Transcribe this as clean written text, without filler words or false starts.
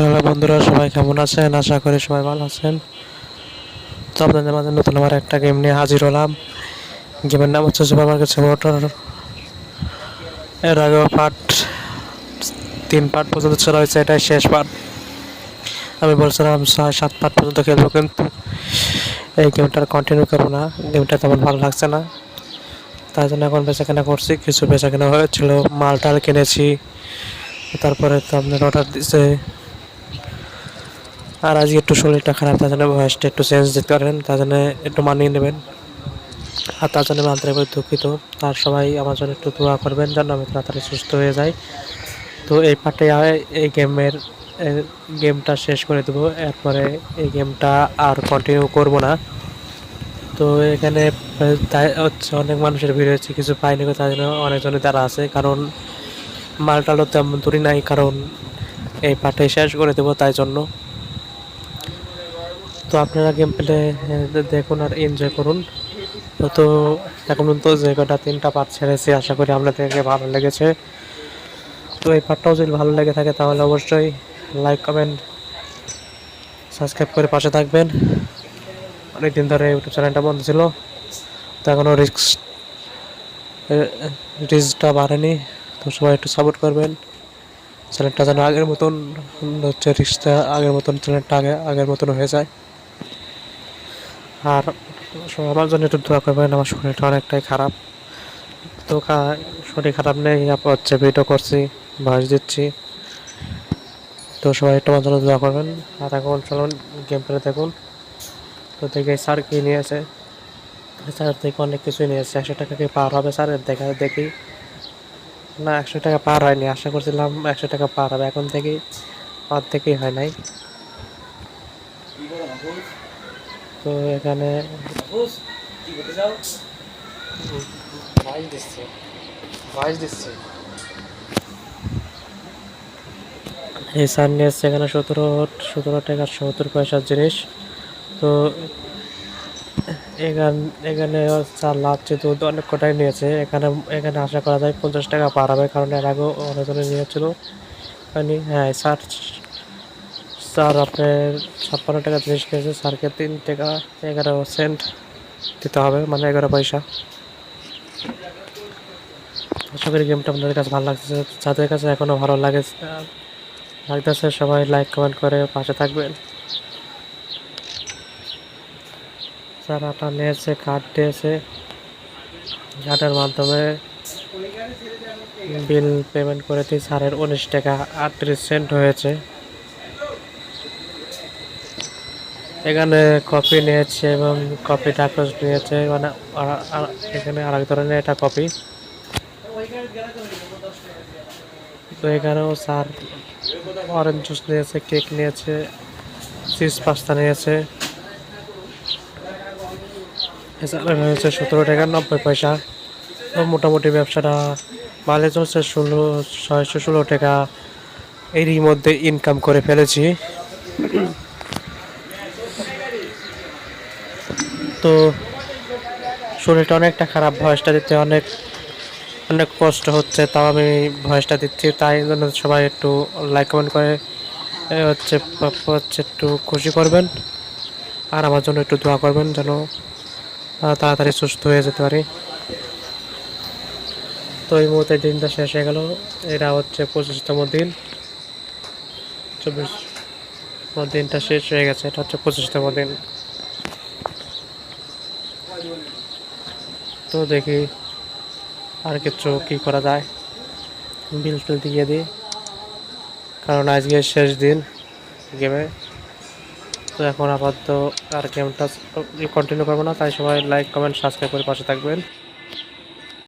Hello বন্ধুরা, সবাই কেমন আছেন? আশা করি সবাই ভালো আছেন। তো আপনাদের মাঝে নতুন আমার একটা গেম নিয়ে হাজির হলাম। গেমের নাম হচ্ছে সুপার মার্কেট সিমুলেটর। এর আগেও পার্ট 3 পর্যন্ত চলা হয়েছে, এটাই শেষ পার্ট। আমি বলছিলাম 6-7 পার্ট পর্যন্ত খেলবো, কিন্তু এই গেমটা কন্টিনিউ করবো না। গেমটা তেমন ভালো লাগছে না, তাই জন্য এখন বেচাকেনা করছি। কিছু বেচাকেনা হয়েছিল, মালটাল কিনেছি, তারপরে তো আপনার অর্ডার দিছে। আর আজকে একটু শরীরটা খারাপ, তার জন্য ভয়েসটা একটু চেঞ্জ দিতে পারেন, তার জন্য একটু মানিয়ে নেবেন। আর তার জন্য আমি আন্তরিকভাবে দুঃখিত। তার সবাই আমার জন্য একটু দোয়া করবেন যেন আমি তাড়াতাড়ি সুস্থ হয়ে যাই। তো এই পার্টে এই গেমটা শেষ করে দেবো। এরপরে এই গেমটা আর কন্টিনিউ করব না। তো এখানে তাই হচ্ছে অনেক মানুষের ভিড় হয়েছে, কিছু পাইনি, তার জন্য অনেকজনই তারা আছে। কারণ মালটালও তেমন দূরই নাই, কারণ এই পার্টে শেষ করে দেবো, তাই জন্য। তো আপনারা গেম প্লে দেখুন আর এনজয় করুন। তো এখন তো যে কটা 3টা পার্ট ছেড়েছি, আশা করি আপনাদেরকে ভালো লেগেছে। তো এই পার্টটাও যদি ভালো লেগে থাকে তাহলে অবশ্যই লাইক, কমেন্ট, সাবস্ক্রাইব করে পাশে থাকবেন। অনেকদিন ধরে ইউটিউব চ্যানেলটা বন্ধ ছিল, তো এখনও রিচটা বাড়েনি। তো সবাই একটু সাপোর্ট করবেন। চ্যানেলটা যেন আগের মতন হচ্ছে, রিচটা আগের মতন, চ্যানেলটা আগের মতন হয়ে যায়। আর আমার জন্য একটু দোয়া করবেন, আমার শরীরটা অনেকটাই খারাপ। তো শরীর খারাপ নেই, হচ্ছে ভিডিও করছি, ভয়েস দিচ্ছি। তো সবাই একটু আমার জন্য দোয়া করবেন। আর এখন চলুন গেম প্লে দেখুন। তো দেখে স্যার কী নিয়েছে। স্যার থেকে অনেক কিছুই নিয়েছে। 100 টাকা কি পার হবে স্যারের? দেখি। না, 100 টাকা পার হয়নি। আশা করছিলাম 100 টাকা পার হবে, এখন থেকেই অর্ধেকই হয় নাই। তো এখানে ভয়েস দিচ্ছে। এই স্যার নিয়ে এসছে এখানে 17 টাকা 70 পয়সার জিনিস। তো এখানে স্যার লাভ দুধ অনেক কটাই নিয়েছে। এখানে আশা করা যায় 50 টাকা পার হবে, কারণ এর আগেও অনেকজনে নিয়েছিল। হ্যাঁ, স্যার আপনার 56 টাকা জিনিস নিয়েছে। স্যারকে 3 টাকা 11 সেন্ট দিতে হবে, মানে 11 পয়সা। আশা করি গেমটা আপনাদের কাছে ভালো লাগছে। যাদের কাছে এখনও ভালো লাগতেছে সবাই লাইক, কমেন্ট করে পাশে থাকবেন। স্যার আপনার নিয়েছে, কার্ড দিয়েছে। কার্ডের মাধ্যমে বিল পেমেন্ট করে দিই। স্যারের 19 টাকা 38 সেন্ট হয়েছে। এখানে কপি নিয়েছে এবং কপি কাগজ নিয়েছে, মানে এখানে আরেক ধরনের এটা কপি। তো এখানেও স্যার অরেঞ্জ জুস নিয়েছে, কেক নিয়েছে, চিজ পাস্তা নিয়েছে। এছাড়া হয়েছে 17 টাকা 90 পয়সা। তো মোটামুটি ব্যবসাটা ভালো চলছে। 616 টাকা এরই মধ্যে ইনকাম করে ফেলেছি। তো শরীরটা অনেকটা খারাপ, ভয়েসটা দিতে অনেক অনেক কষ্ট হচ্ছে, তাও আমি ভয়েসটা দিচ্ছি। তাই জন্য সবাই একটু লাইক, কমেন্ট করে হচ্ছে একটু খুশি করবেন। আর আমার জন্য একটু দোয়া করবেন যেন তাড়াতাড়ি সুস্থ হয়ে যেতে পারি। তো এই মুহূর্তে দিনটা শেষ হয়ে গেল। এটা হচ্ছে 25তম দিন। দিনটা শেষ হয়ে গেছে, এটা হচ্ছে 25তম দিন। তো দেখি আর কিছু কি করা যায়। বিল টিল দিয়ে দিই, কারণ আজকে শেষ দিন গেমে। তো এখন আপাতত আর গেমটা কন্টিনিউ করবো না, তাই সবাই লাইক, কমেন্ট, সাবস্ক্রাইব করে পাশে থাকবেন।